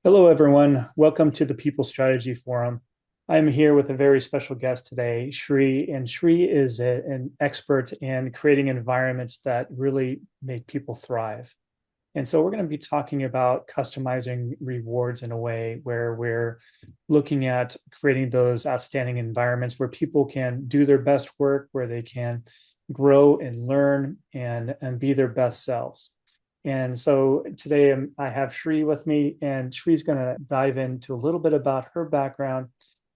Hello, everyone. Welcome to the People Strategy Forum. I'm here with a very special guest today, Shree, and Shree is an expert in creating environments that really make people thrive. And so we're going to be talking about customizing rewards in a way where we're looking at creating those outstanding environments where people can do their best work, where they can grow and learn and be their best selves. And so today I have Shree with me, and Shree's going to dive into a little bit about her background.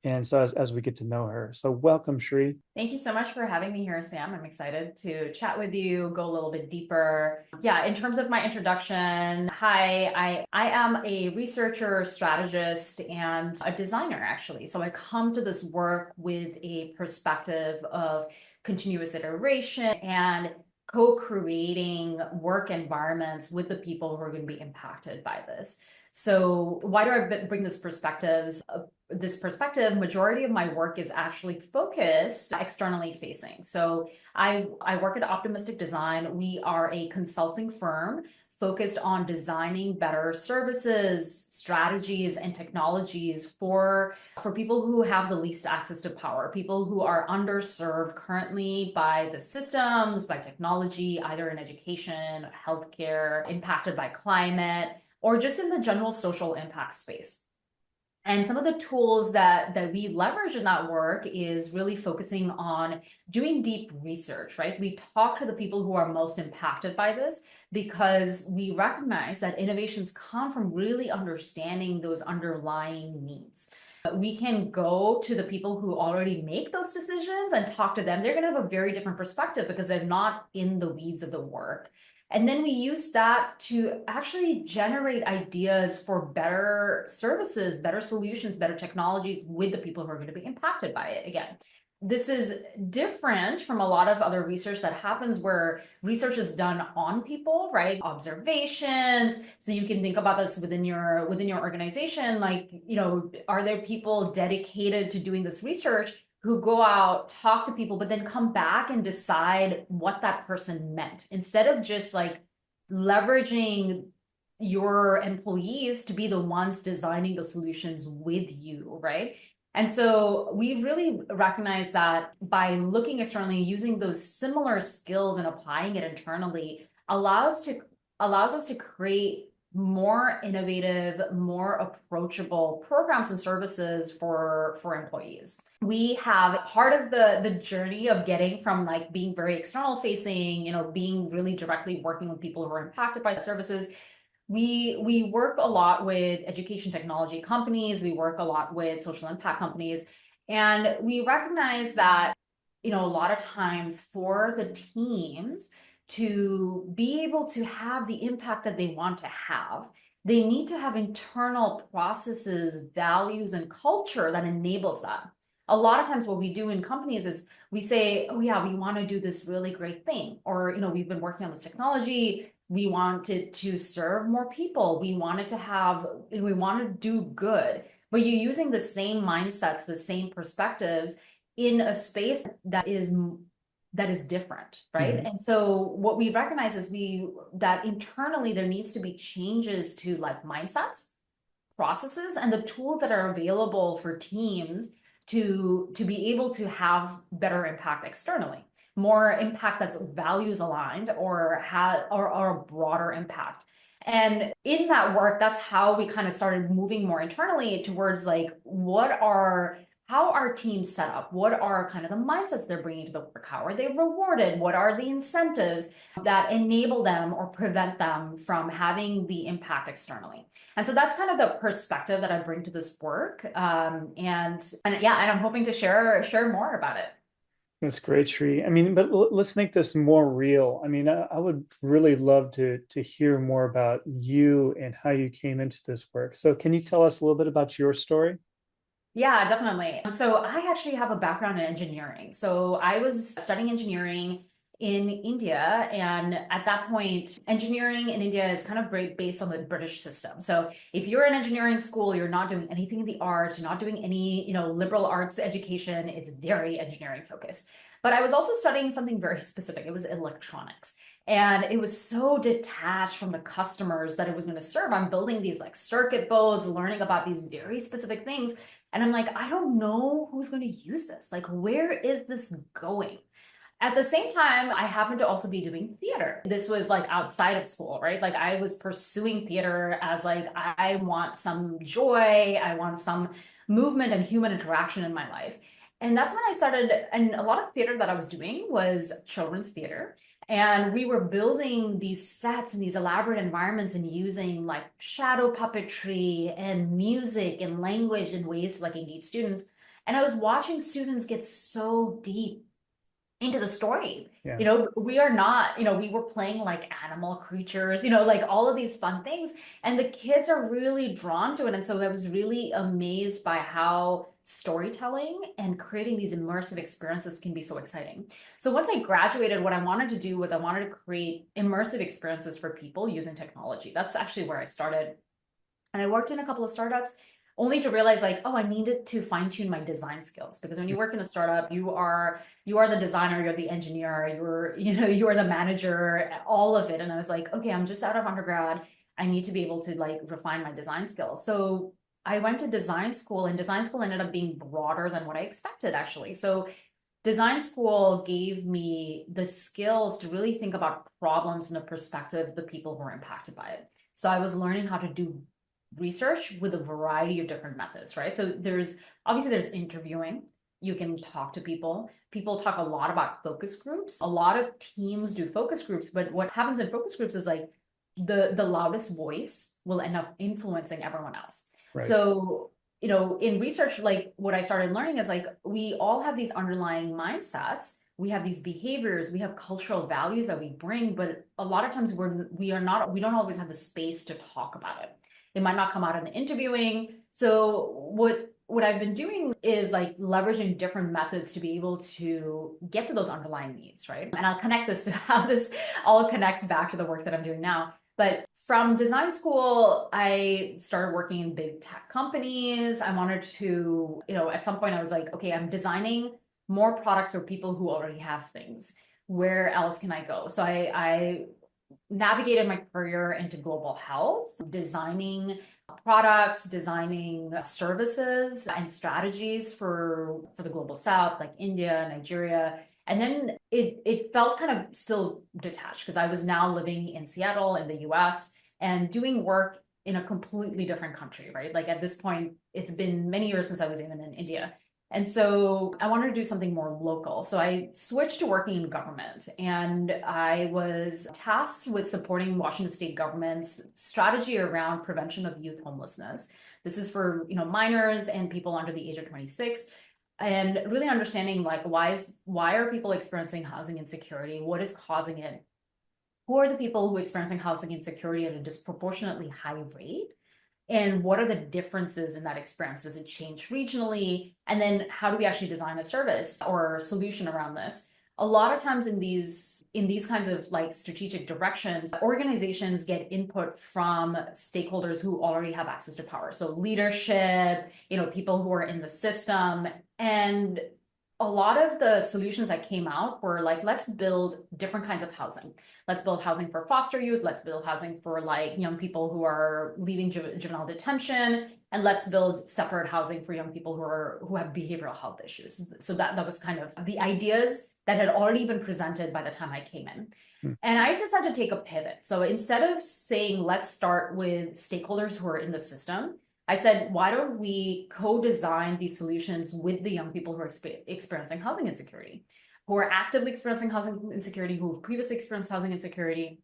And so as we get to know her. So welcome, Shree. Thank you so much for having me here, Sam. I'm excited to chat with you, go a little bit deeper. Yeah, in terms of my introduction, hi, I am a researcher, strategist, and a designer, actually. So I come to this work with a perspective of continuous iteration and co-creating work environments with the people who are going to be impacted by this. So why do I bring this perspective? Majority of my work is actually focused externally facing. So I work at Optimistic Design. We are a consulting firm focused on designing better services, strategies, and technologies for people who have the least access to power, people who are underserved currently by the systems, by technology, either in education, healthcare, impacted by climate, or just in the general social impact space. And some of the tools that we leverage in that work is really focusing on doing deep research, right? We talk to the people who are most impacted by this because we recognize that innovations come from really understanding those underlying needs. We can go to the people who already make those decisions and talk to them. They're going to have a very different perspective because they're not in the weeds of the work. And then we use that to actually generate ideas for better services, better solutions, better technologies with the people who are going to be impacted by it. Again, this is different from a lot of other research that happens where research is done on people, right? Observations. So you can think about this within your organization, like, are there people dedicated to doing this research who go out, talk to people, but then come back and decide what that person meant instead of just like leveraging your employees to be the ones designing the solutions with you, right? And so we really recognize that by looking externally, using those similar skills and applying it internally allows us to create more innovative, more approachable programs and services for employees. We have part of the journey of getting from like being very external facing, being really directly working with people who are impacted by services. We work a lot with education technology companies. We work a lot with social impact companies. And we recognize that, a lot of times for the teams to be able to have the impact that they want to have, they need to have internal processes, values, and culture that enables that. A lot of times what we do in companies is we say, oh yeah, we want to do this really great thing. Or, we've been working on this technology. We wanted to serve more people. We want to do good. But you're using the same mindsets, the same perspectives in a space that is different, right? Mhm. And so what we recognize is that internally there needs to be changes to like mindsets, processes, and the tools that are available for teams to be able to have better impact externally, more impact that's values aligned or a broader impact. And in that work, that's how we kind of started moving more internally towards like how are teams set up? What are kind of the mindsets they're bringing to the work? How are they rewarded? What are the incentives that enable them or prevent them from having the impact externally? And so that's kind of the perspective that I bring to this work. And yeah, and I'm hoping to share more about it. That's great, Shree. I mean, but let's make this more real. I mean, I would really love to hear more about you and how you came into this work. So can you tell us a little bit about your story? Yeah, definitely. So I actually have a background in engineering. So I was studying engineering in India. And at that point, engineering in India is kind of based on the British system. So if you're in engineering school, you're not doing anything in the arts, you're not doing any, liberal arts education. It's very engineering focused. But I was also studying something very specific. It was electronics. And it was so detached from the customers that it was going to serve. I'm building these like circuit boards, learning about these very specific things. And I'm like, I don't know who's going to use this. Like, where is this going? At the same time, I happened to also be doing theater. This was like outside of school, right? Like I was pursuing theater as like, I want some joy, I want some movement and human interaction in my life. And that's when I started, and a lot of theater that I was doing was children's theater. And we were building these sets and these elaborate environments and using like shadow puppetry and music and language in ways to like engage students. And I was watching students get so deep into the story. Yeah. You know, we are not, you know, we were playing like animal creatures, you know, like all of these fun things. And the kids are really drawn to it. And so I was really amazed by how storytelling and creating these immersive experiences can be so exciting. So once I graduated, what I wanted to do was I wanted to create immersive experiences for people using technology. That's actually where I started. And I worked in a couple of startups only to realize like, oh, I needed to fine tune my design skills, because when you work in a startup, you are the designer, you're the engineer, you are the manager, all of it. And I was like, okay, I'm just out of undergrad. I need to be able to like refine my design skills. So I went to design school, and design school ended up being broader than what I expected, actually. So design school gave me the skills to really think about problems in the perspective of the people who are impacted by it. So I was learning how to do research with a variety of different methods, right? So there's interviewing. You can talk to people. People talk a lot about focus groups. A lot of teams do focus groups, but what happens in focus groups is like the loudest voice will end up influencing everyone else. Right. So, you know, in research, like what I started learning is like we all have these underlying mindsets. We have these behaviors, we have cultural values that we bring, but a lot of times we don't always have the space to talk about it. It might not come out in the interviewing. So what I've been doing is like leveraging different methods to be able to get to those underlying needs, right? And I'll connect this to how this all connects back to the work that I'm doing now. But from design school, I started working in big tech companies. I wanted to, you know, at some point I was like, okay, I'm designing more products for people who already have things. Where else can I go? So I navigated my career into global health, designing products, designing services and strategies for the global south, like India, Nigeria. And then it felt kind of still detached, because I was now living in Seattle in the US and doing work in a completely different country, right? Like at this point, it's been many years since I was even in India. And so I wanted to do something more local. So I switched to working in government, and I was tasked with supporting Washington state government's strategy around prevention of youth homelessness. This is for, you know, minors and people under the age of 26, and really understanding like why are people experiencing housing insecurity? What is causing it? Who are the people who are experiencing housing insecurity at a disproportionately high rate? And what are the differences in that experience? Does it change regionally? And then how do we actually design a service or solution around this? A lot of times in these kinds of like strategic directions, organizations get input from stakeholders who already have access to power. So leadership, you know, people who are in the system. And a lot of the solutions that came out were like, let's build different kinds of housing. Let's build housing for foster youth. Let's build housing for like young people who are leaving juvenile detention, and let's build separate housing for young people who have behavioral health issues. So that was kind of the ideas that had already been presented by the time I came in. Hmm. And I decided to take a pivot. So instead of saying, let's start with stakeholders who are in the system, I said, why don't we co-design these solutions with the young people who are experiencing housing insecurity, who are actively experiencing housing insecurity, who have previously experienced housing insecurity.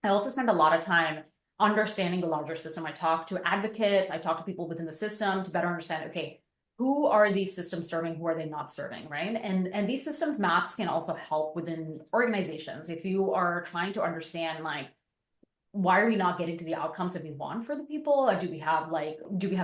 I also spend a lot of time understanding the larger system. I talk to advocates, I talk to people within the system to better understand, okay, who are these systems serving, who are they not serving, right? And these systems maps can also help within organizations. If you are trying to understand like, why are we not getting to the outcomes that we want for the people? Do we have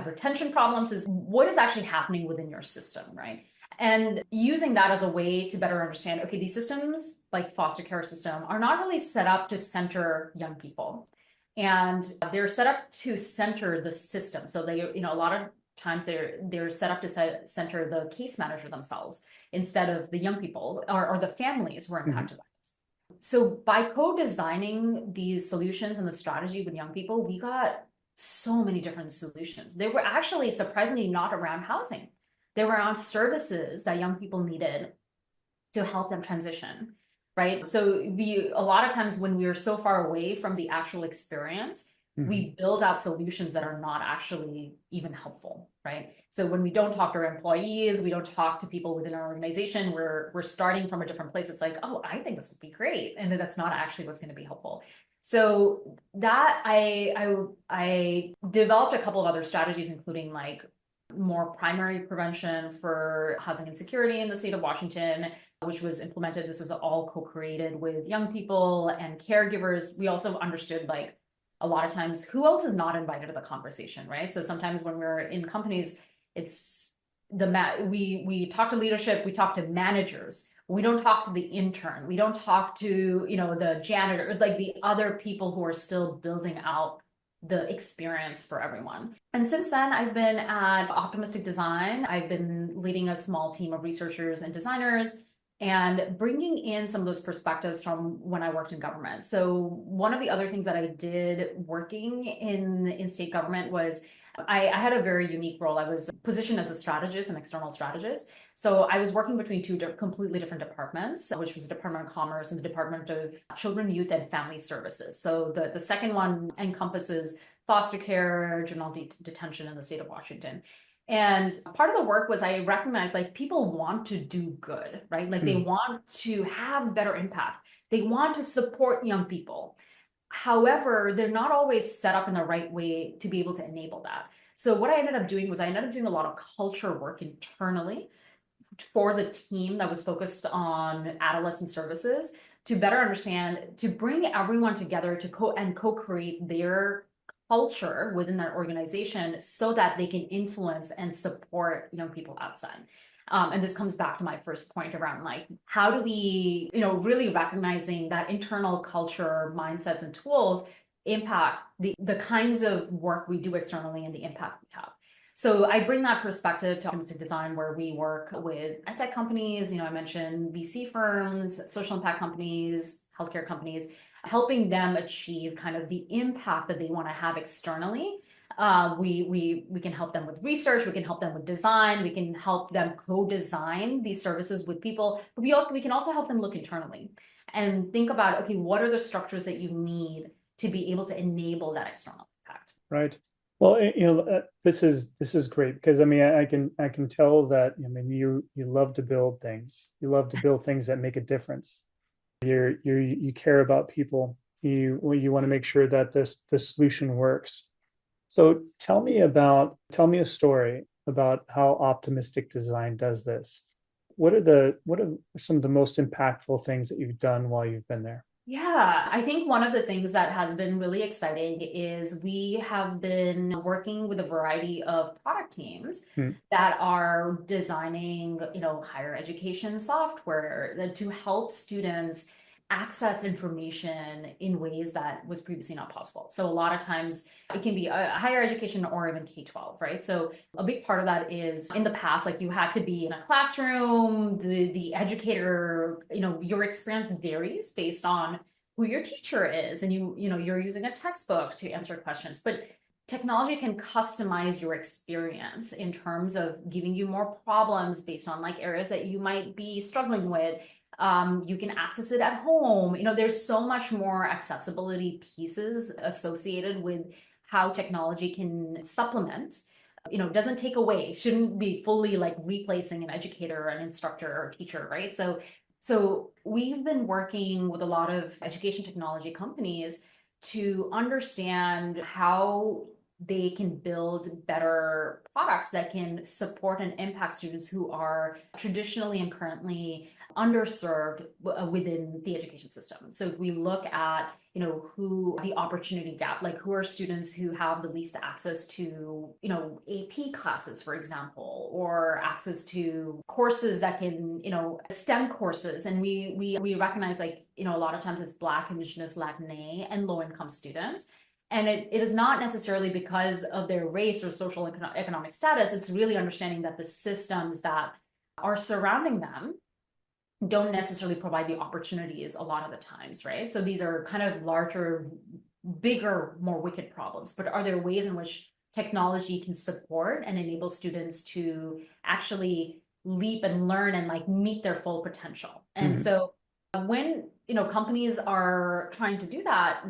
retention problems? Is what is actually happening within your system, right? And using that as a way to better understand, okay, these systems like foster care system are not really set up to center young people. And they're set up to center the system. So they, you know, a lot of times they're set up to center the case manager themselves instead of the young people or the families who are impacted by this. So by co-designing these solutions and the strategy with young people, we got so many different solutions. They were actually surprisingly not around housing. They were around services that young people needed to help them transition, right? So a lot of times when we are so far away from the actual experience, we build out solutions that are not actually even helpful, right? So when we don't talk to our employees, we don't talk to people within our organization, we're starting from a different place. It's like, oh, I think this would be great. And then that's not actually what's going to be helpful. So that I developed a couple of other strategies, including like more primary prevention for housing insecurity in the state of Washington, which was implemented. This was all co-created with young people and caregivers. We also understood like a lot of times who else is not invited to the conversation, right? So sometimes when we're in companies, it's we talk to leadership, we talk to managers. We don't talk to the intern. We don't talk to, the janitor, like the other people who are still building out the experience for everyone. And since then, I've been at Optimistic Design. I've been leading a small team of researchers and designers and bringing in some of those perspectives from when I worked in government. So one of the other things that I did working in state government was I had a very unique role. I was positioned as a strategist, an external strategist. So I was working between two completely different departments, which was the Department of Commerce and the Department of Children, Youth, and Family Services. So the second one encompasses foster care, juvenile detention in the state of Washington. And part of the work was I recognized like people want to do good, right? Like they want to have better impact. They want to support young people. However, they're not always set up in the right way to be able to enable that. So what I ended up doing was I ended up doing a lot of culture work internally for the team that was focused on adolescent services to better understand, to bring everyone together to co-create their culture within their organization so that they can influence and support young people outside. And this comes back to my first point around like, how do we, really recognizing that internal culture, mindsets, and tools impact the kinds of work we do externally and the impact we have. So I bring that perspective to Optimistic Design, where we work with tech companies. I mentioned VC firms, social impact companies, healthcare companies, helping them achieve kind of the impact that they want to have externally. We can help them with research, we can help them with design, we can help them co-design these services with people, but we can also help them look internally and think about, okay, what are the structures that you need to be able to enable that external impact? Right. Well, this is great because I mean I can tell that you love to build things. You love to build things that make a difference. You care about people. You want to make sure that this solution works. So tell me a story about how Optimistic Design does this. What are some of the most impactful things that you've done while you've been there? Yeah, I think one of the things that has been really exciting is we have been working with a variety of product teams that are designing, higher education software to help students access information in ways that was previously not possible. So a lot of times it can be a higher education or even K-12, right? So a big part of that is in the past, like you had to be in a classroom, the educator, your experience varies based on who your teacher is, and you're using a textbook to answer questions. But technology can customize your experience in terms of giving you more problems based on like areas that you might be struggling with. You can access it at home. There's so much more accessibility pieces associated with how technology can supplement, doesn't take away, shouldn't be fully like replacing an educator, an instructor, or teacher, right? So we've been working with a lot of education technology companies to understand how they can build better products that can support and impact students who are traditionally and currently underserved within the education system. So we look at, who the opportunity gap, like who are students who have the least access to, AP classes, for example, or access to courses that can, STEM courses. And we recognize like, a lot of times it's Black, Indigenous, Latina, and low-income students. And it is not necessarily because of their race or social economic status. It's really understanding that the systems that are surrounding them don't necessarily provide the opportunities a lot of the times, right? So these are kind of larger, bigger, more wicked problems. But are there ways in which technology can support and enable students to actually leap and learn and like meet their full potential? And Mhm. so when companies are trying to do that,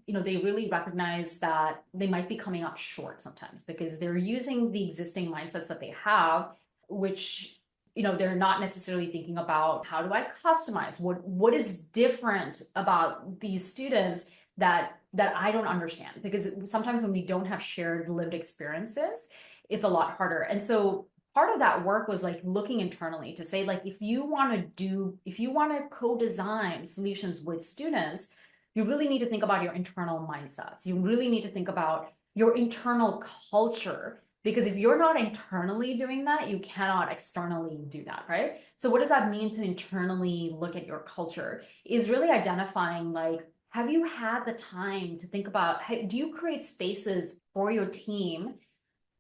they really recognize that they might be coming up short sometimes because they're using the existing mindsets that they have, which they're not necessarily thinking about how do I customize what is different about these students that I don't understand, because sometimes when we don't have shared lived experiences, it's a lot harder. And so part of that work was like looking internally to say, like, if you want to co-design solutions with students, you really need to think about your internal mindsets. You really need to think about your internal culture, because if you're not internally doing that, you cannot externally do that, right? So what does that mean to internally look at your culture? Is really identifying, like, have you had the time to think about, do you create spaces for your team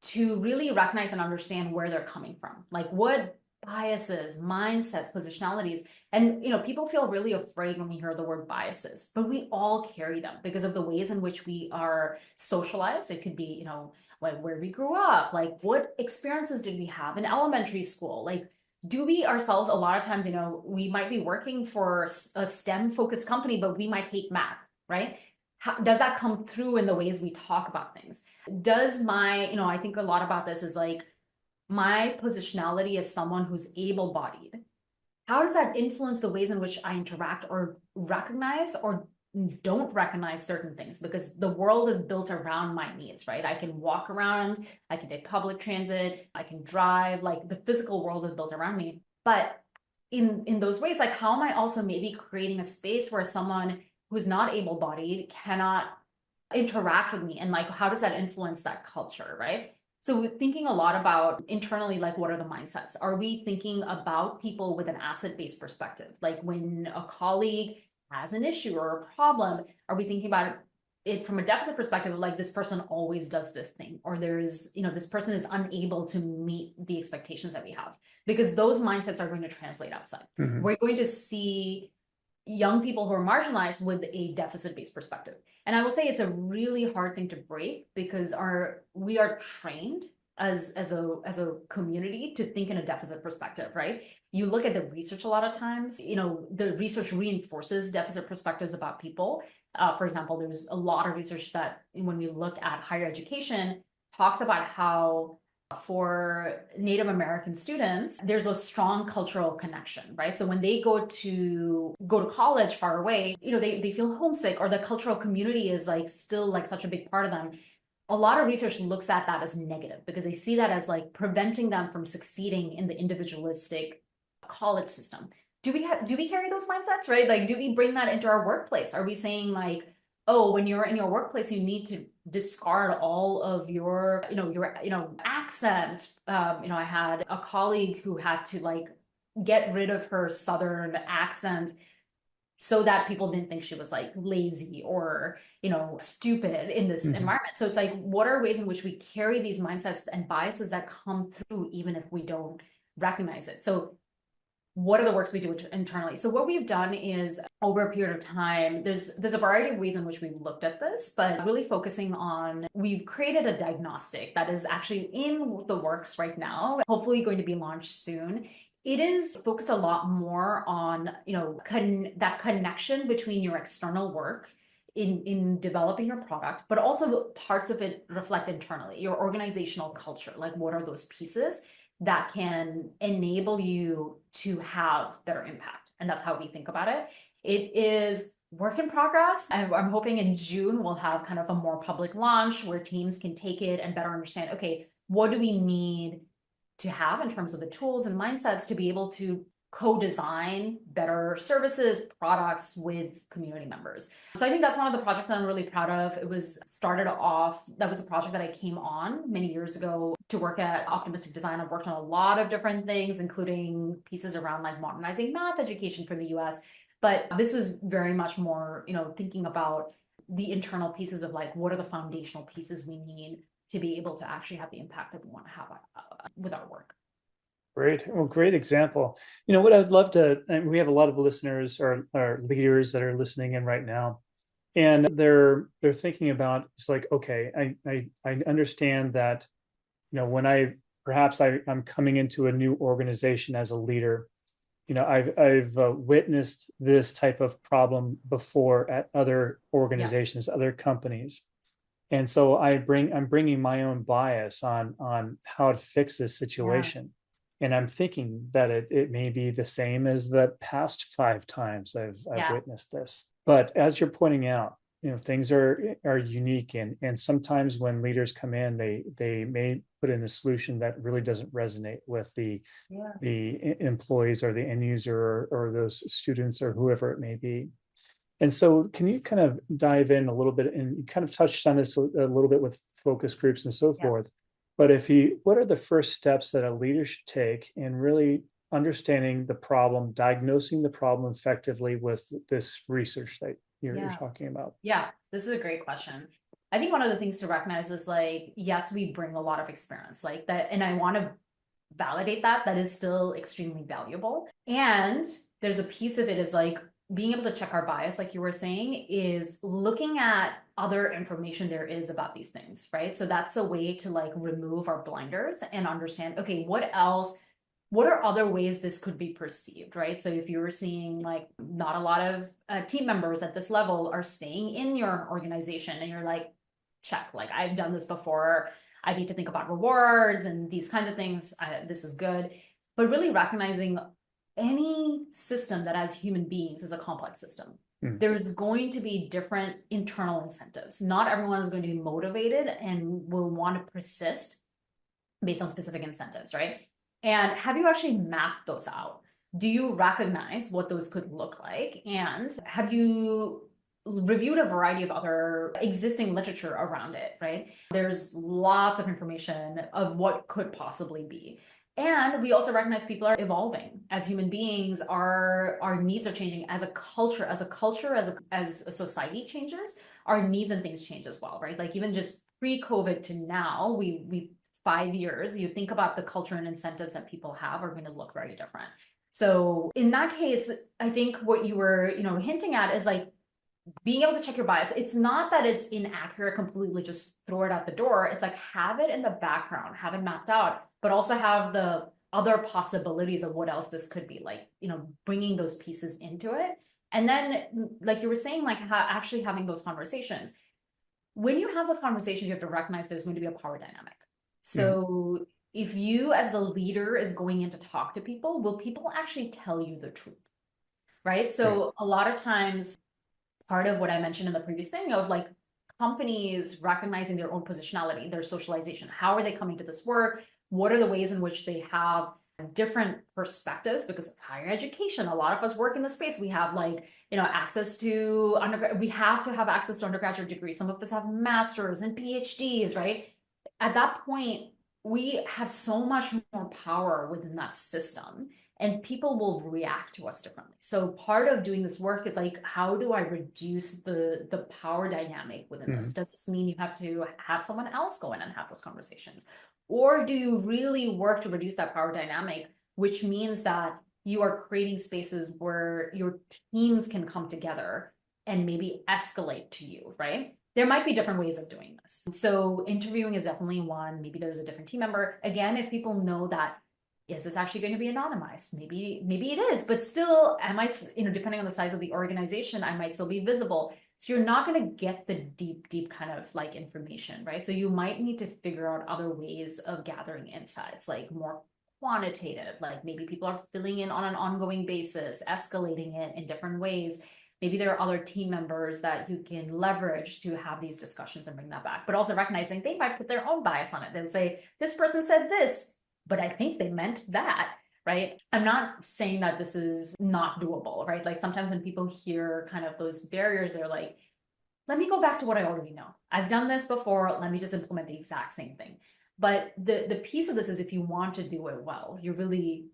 to really recognize and understand where they're coming from? Like, what biases, mindsets, positionalities. And people feel really afraid when we hear the word biases, but we all carry them because of the ways in which we are socialized. It could be, like where we grew up, like what experiences did we have in elementary school? Like, do we ourselves, a lot of times, we might be working for a STEM focused company, but we might hate math, right? Does that come through in the ways we talk about things? Does I think a lot about this is like my positionality as someone who's able-bodied. How does that influence the ways in which I interact or recognize or don't recognize certain things? Because the world is built around my needs, right? I can walk around, I can take public transit, I can drive, like the physical world is built around me. But in those ways, like how am I also maybe creating a space where someone who's not able-bodied cannot interact with me, and like how does that influence that culture, right? So thinking a lot about internally, like what are the mindsets? Are we thinking about people with an asset-based perspective? Like when a colleague has an issue or a problem, are we thinking about it from a deficit perspective of like this person always does this thing, or there's this person is unable to meet the expectations that we have? Because those mindsets are going to translate outside. Mhm. We're going to see young people who are marginalized with a deficit-based perspective. And I will say it's a really hard thing to break because we are trained as a community to think in a deficit perspective, right? You look at the research a lot of times, the research reinforces deficit perspectives about people. For example, there's a lot of research that when we look at higher education talks about how for Native American students, there's a strong cultural connection, right? So when they go to college far away, they feel homesick, or the cultural community is like still like such a big part of them. A lot of research looks at that as negative because they see that as like preventing them from succeeding in the individualistic college system. Do we carry those mindsets, right? Like, do we bring that into our workplace? Are we saying like, oh, when you're in your workplace, you need to discard all of your, accent. I had a colleague who had to like get rid of her Southern accent so that people didn't think she was like lazy or, stupid in this Mhm. environment. So it's like, what are ways in which we carry these mindsets and biases that come through even if we don't recognize it? So what are the works we do internally? So what we've done is over a period of time, there's a variety of ways in which we've looked at this, but really focusing on, we've created a diagnostic that is actually in the works right now, hopefully going to be launched soon. It is focused a lot more on, that connection between your external work in developing your product, but also parts of it reflect internally, your organizational culture. Like, what are those pieces that can enable you to have better impact? And that's how we think about it. It is work in progress. I'm hoping in June we'll have kind of a more public launch where teams can take it and better understand, okay, what do we need to have in terms of the tools and mindsets to be able to co-design better services, products with community members. So I think that's one of the projects that I'm really proud of. It was started off, that was a project that I came on many years ago to work at Optimistic Design. I've worked on a lot of different things, including pieces around like modernizing math education for the US. But this was very much more, thinking about the internal pieces of like, what are the foundational pieces we need to be able to actually have the impact that we want to have with our work. Great. Well, great example. What I'd love to, and we have a lot of listeners or leaders that are listening in right now, and they're thinking about, it's like, okay, I understand that, when I'm coming into a new organization as a leader, I've witnessed this type of problem before at other Yeah, organizations, other companies. And so I'm bringing my own bias on how to fix this yeah, situation. And I'm thinking that it may be the same as the past 5 times I've yeah, witnessed this. But as you're pointing out, things are unique, and sometimes when leaders come in, they may put in a solution that really doesn't resonate with yeah, the employees or the end user, or those students or whoever it may be. And so, can you kind of dive in a little bit, and you kind of touched on this a little bit with focus groups and so yeah. forth. But what are the first steps that a leader should take in really understanding the problem, diagnosing the problem effectively with this research that you're Yeah. talking about? Yeah, this is a great question. I think one of the things to recognize is like, yes, we bring a lot of experience like that. And I want to validate that. That is still extremely valuable. And there's a piece of it is like being able to check our bias, like you were saying, is looking at other information there is about these things, right? So that's a way to like remove our blinders and understand, okay, what else? What are other ways this could be perceived, right? So if you're seeing like not a lot of team members at this level are staying in your organization and you're like, check, like I've done this before. I need to think about rewards and these kinds of things. This is good. But really recognizing any system that has human beings is a complex system. Hmm. There's going to be different internal incentives. Not everyone is going to be motivated and will want to persist based on specific incentives, right? And have you actually mapped those out? Do you recognize what those could look like? And have you reviewed a variety of other existing literature around it, right? There's lots of information of what could possibly be. And we also recognize people are evolving as human beings. Our needs are changing as a culture, as a society changes, our needs and things change as well, right? Like even just pre-COVID to now, we 5 years, you think about the culture and incentives that people have are going to look very different. So in that case, I think what you were, hinting at is like being able to check your bias. It's not that it's inaccurate completely, just throw it out the door. It's like have it in the background, have it mapped out, but also have the other possibilities of what else this could be, like, bringing those pieces into it. And then, like you were saying, like actually having those conversations. When you have those conversations, you have to recognize there's going to be a power dynamic. Mhm. So if you as the leader is going in to talk to people, will people actually tell you the truth? Right. Right. So a lot of times, part of what I mentioned in the previous thing of like companies recognizing their own positionality, their socialization, how are they coming to this work? What are the ways in which they have different perspectives because of higher education? A lot of us work in the space. We have like, access to undergrad. We have to have access to undergraduate degrees. Some of us have masters and PhDs, right? At that point, we have so much more power within that system and people will react to us differently. So part of doing this work is like, how do I reduce the power dynamic within this? Mhm. Does this mean you have to have someone else go in and have those conversations? Or do you really work to reduce that power dynamic, which means that you are creating spaces where your teams can come together and maybe escalate to you, right? There might be different ways of doing this. So interviewing is definitely one. Maybe there's a different team member. Again, if people know that, is this actually going to be anonymized? Maybe it is, but still, am I, depending on the size of the organization, I might still be visible. So you're not going to get the deep kind of like information, right? So you might need to figure out other ways of gathering insights, like more quantitative, like maybe people are filling in on an ongoing basis, escalating it in different ways. Maybe there are other team members that you can leverage to have these discussions and bring that back, but also recognizing they might put their own bias on it. They'll say, this person said this, but I think they meant that, right? I'm not saying that this is not doable, right? Like sometimes when people hear kind of those barriers, they're like, let me go back to what I already know. I've done this before. Let me just implement the exact same thing. But the piece of this is if you want to do it well, you really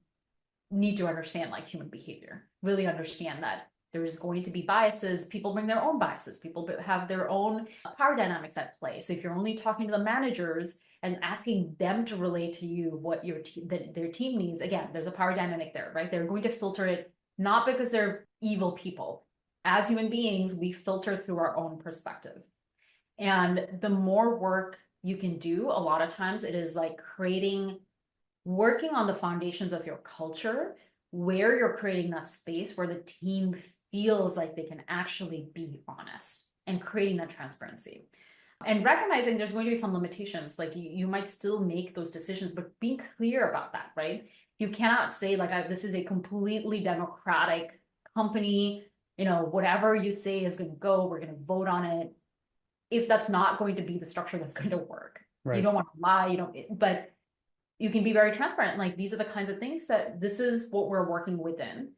need to understand like human behavior, really understand that there's going to be biases. People bring their own biases. People have their own power dynamics at play. So if you're only talking to the managers and asking them to relay to you what their team needs. Again, there's a power dynamic there, right? They're going to filter it not because they're evil people. As human beings, we filter through our own perspective. And the more work you can do, a lot of times it is like working on the foundations of your culture, where you're creating that space where the team feels like they can actually be honest and creating that transparency. And recognizing there's going to be some limitations, like you might still make those decisions, but being clear about that, right? You cannot say like, this is a completely democratic company, whatever you say is going to go, we're going to vote on it. If that's not going to be the structure that's going to work, you don't want to lie, but you can be very transparent. Like, these are the kinds of things that this is what we're working within.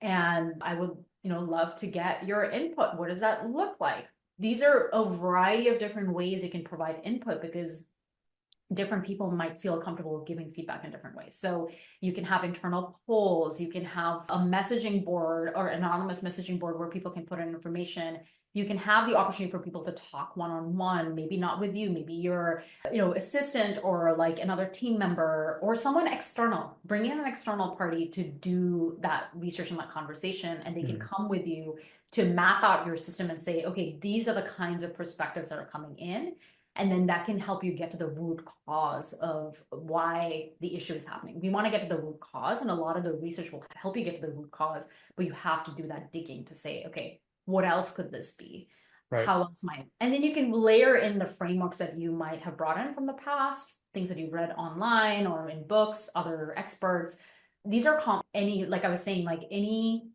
And I would, love to get your input. What does that look like? These are a variety of different ways you can provide input, because different people might feel comfortable giving feedback in different ways. So you can have internal polls, you can have a messaging board or anonymous messaging board where people can put in information. You can have the opportunity for people to talk one-on-one, maybe not with you, maybe your, assistant or like another team member or someone external. Bring in an external party to do that research and that conversation, and they can come with you to map out your system and say, okay, these are the kinds of perspectives that are coming in. And then that can help you get to the root cause of why the issue is happening. We want to get to the root cause, and a lot of the research will help you get to the root cause, but you have to do that digging to say, okay, what else could this be? Right. How else might, and then you can layer in the frameworks that you might have brought in from the past, things that you've read online or in books, other experts. These are like I was saying, like any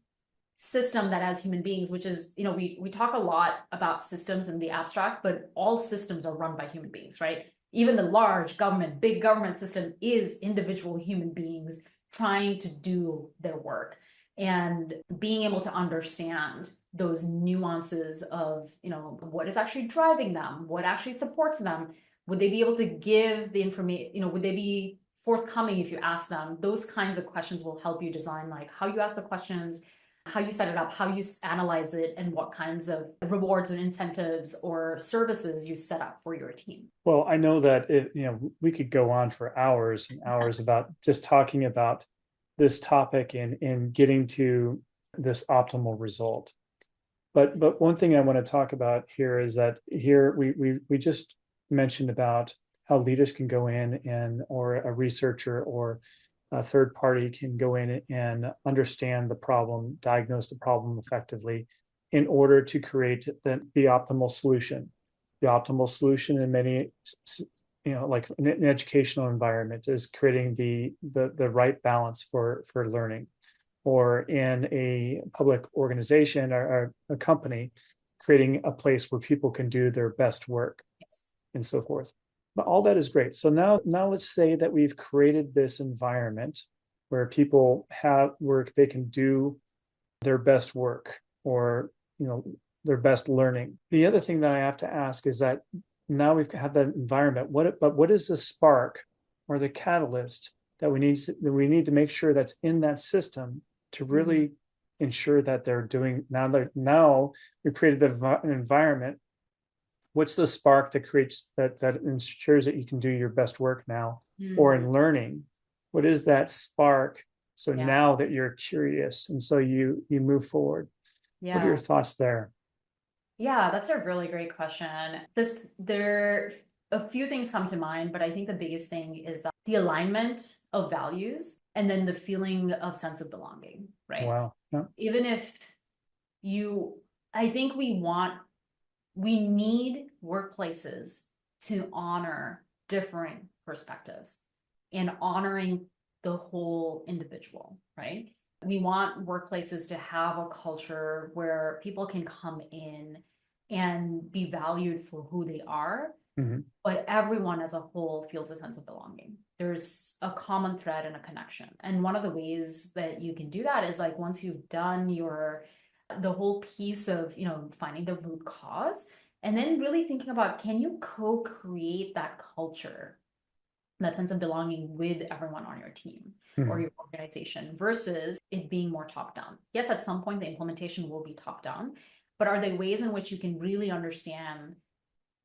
system that as human beings, which is, we talk a lot about systems in the abstract, but all systems are run by human beings, right? Even the big government system is individual human beings trying to do their work, and being able to understand those nuances of, what is actually driving them, what actually supports them. Would they be able to give the information, would they be forthcoming if you ask them? Those kinds of questions will help you design like how you ask the questions, how you set it up, how you analyze it, and what kinds of rewards and incentives or services you set up for your team. Well, I know that we could go on for hours and hours about just talking about this topic and getting to this optimal result. But one thing I want to talk about here is that here we just mentioned about how leaders can go in or a researcher or a third party can go in and understand the problem, diagnose the problem effectively in order to create the optimal solution. The optimal solution in many, like an educational environment is creating the right balance for learning, or in a public organization or a company, creating a place where people can do their best work. Yes. And so forth. But all that is great. So now let's say that we've created this environment where people have work, they can do their best work, or their best learning. The other thing that I have to ask is that now we've had that environment. What is the spark or the catalyst that we need to make sure that's in that system to really ensure that they're doing now we created an environment. What's the spark that creates that ensures that you can do your best work now, or in learning? What is that spark? So now that you're curious, and so you move forward. What are your thoughts there? Yeah, that's a really great question. There a few things come to mind, but I think the biggest thing is that the alignment of values and then the feeling of sense of belonging, right? Wow. Yeah. Even if I think we need workplaces to honor different perspectives and honoring the whole individual, right? We want workplaces to have a culture where people can come in and be valued for who they are, but everyone as a whole feels a sense of belonging. There's a common thread and a connection. And one of the ways that you can do that is like once you've done the whole piece of, finding the root cause, and then really thinking about, can you co-create that culture, that sense of belonging with everyone on your team or your organization, versus it being more top-down. Yes, at some point the implementation will be top-down, but are there ways in which you can really understand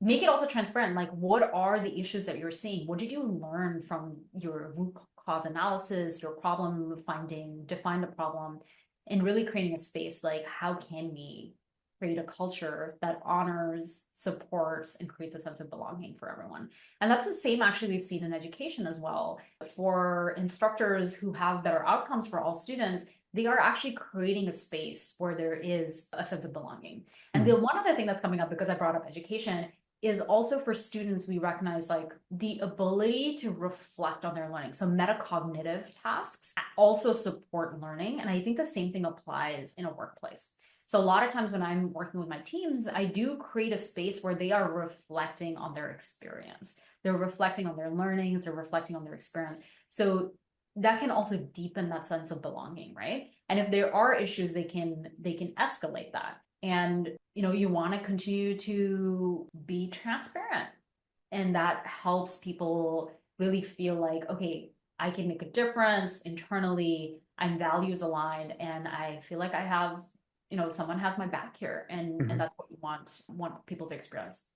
make it also transparent. Like, what are the issues that you're seeing? What did you learn from your root cause analysis, your problem finding, define the problem, and really creating a space like, how can we create a culture that honors, supports, and creates a sense of belonging for everyone? And that's the same actually we've seen in education as well. For instructors who have better outcomes for all students, they are actually creating a space where there is a sense of belonging. And the one other thing that's coming up, because I brought up education, is also for students, we recognize like the ability to reflect on their learning. So metacognitive tasks also support learning. And I think the same thing applies in a workplace. So a lot of times when I'm working with my teams, I do create a space where they are reflecting on their experience. They're reflecting on their learnings, they're reflecting on their experience. So that can also deepen that sense of belonging, right? And if there are issues, they can escalate that. And you want to continue to be transparent, and that helps people really feel like, okay, I can make a difference internally, I'm values aligned, and I feel like I have, someone has my back here, and Mm-hmm. that's what you want people to experience.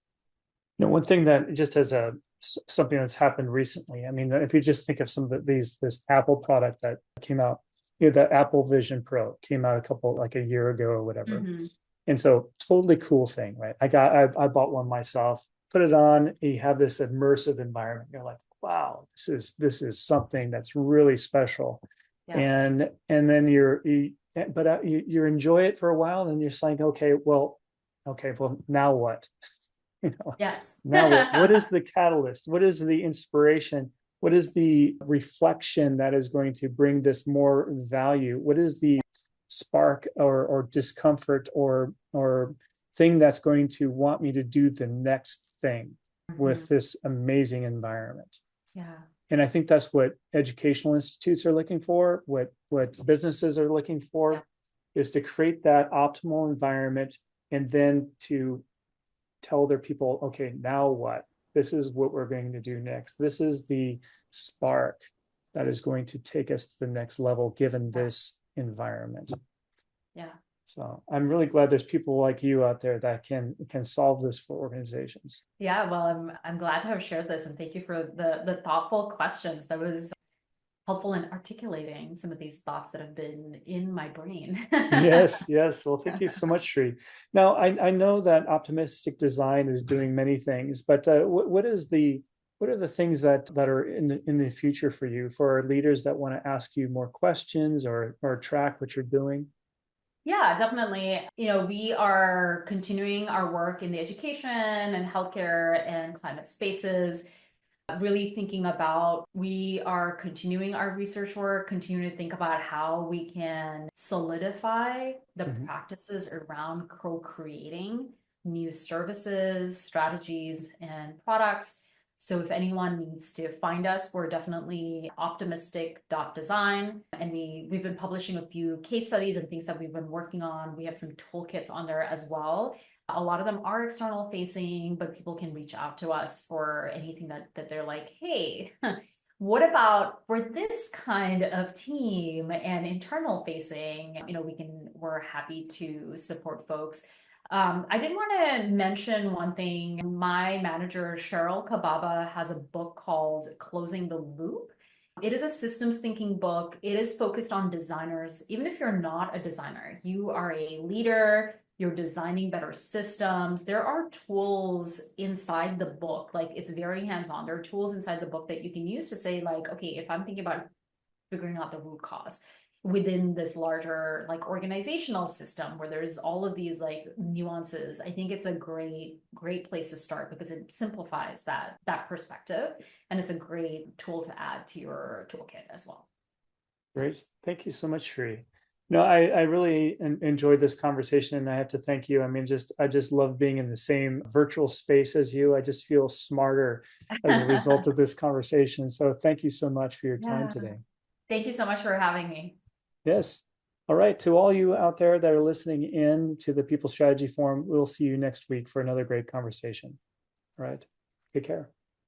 One thing that just as something that's happened recently, I mean, if you just think of some of this Apple product that came out, the Apple Vision Pro came out like a year ago or whatever. Mm-hmm. And so totally cool thing, right? I bought one myself, put it on, you have this immersive environment. You're like, wow, this is something that's really special. Yeah. And then you enjoy it for a while, and you're just like, okay, well, now what? Yes. Now what is the catalyst? What is the inspiration? What is the reflection that is going to bring this more value? What is the spark or discomfort or thing that's going to want me to do the next thing with this amazing environment? Yeah. And I think that's what educational institutes are looking for, what businesses are looking for, Yeah. is to create that optimal environment, and then to tell their people, okay, now what? This is what we're going to do next. This is the spark that is going to take us to the next level given this environment. Yeah. So I'm really glad there's people like you out there that can solve this for organizations. Yeah, well, I'm glad to have shared this, and thank you for the thoughtful questions. That was helpful in articulating some of these thoughts that have been in my brain. Yes. Well, thank you so much, Shree. Now, I know that optimistic design is doing many things, but what are the things that are in the future for you, for our leaders that want to ask you more questions or track what you're doing? Yeah, definitely. We are continuing our work in the education and healthcare and climate spaces, really thinking about, we are continuing our research work, continuing to think about how we can solidify the practices around co-creating new services, strategies, and products. So if anyone needs to find us, we're definitely optimistic.design. And we've been publishing a few case studies and things that we've been working on. We have some toolkits on there as well. A lot of them are external facing, but people can reach out to us for anything that they're like, hey, what about for this kind of team and internal facing? We're happy to support folks. I did want to mention one thing. My manager, Cheryl Kababa, has a book called Closing the Loop. It is a systems thinking book. It is focused on designers. Even if you're not a designer, you are a leader, you're designing better systems. There are tools inside the book, like it's very hands-on. There are tools inside the book that you can use to say like, okay, if I'm thinking about figuring out the root cause within this larger like organizational system where there's all of these like nuances, I think it's a great place to start because it simplifies that perspective, and it's a great tool to add to your toolkit as well. Great. Thank you so much, Shree. No, I really enjoyed this conversation, and I have to thank you. I mean, I just love being in the same virtual space as you. I just feel smarter as a result of this conversation. So thank you so much for your time today. Thank you so much for having me. Yes. All right. To all you out there that are listening in to the People Strategy Forum, we'll see you next week for another great conversation. All right. Take care.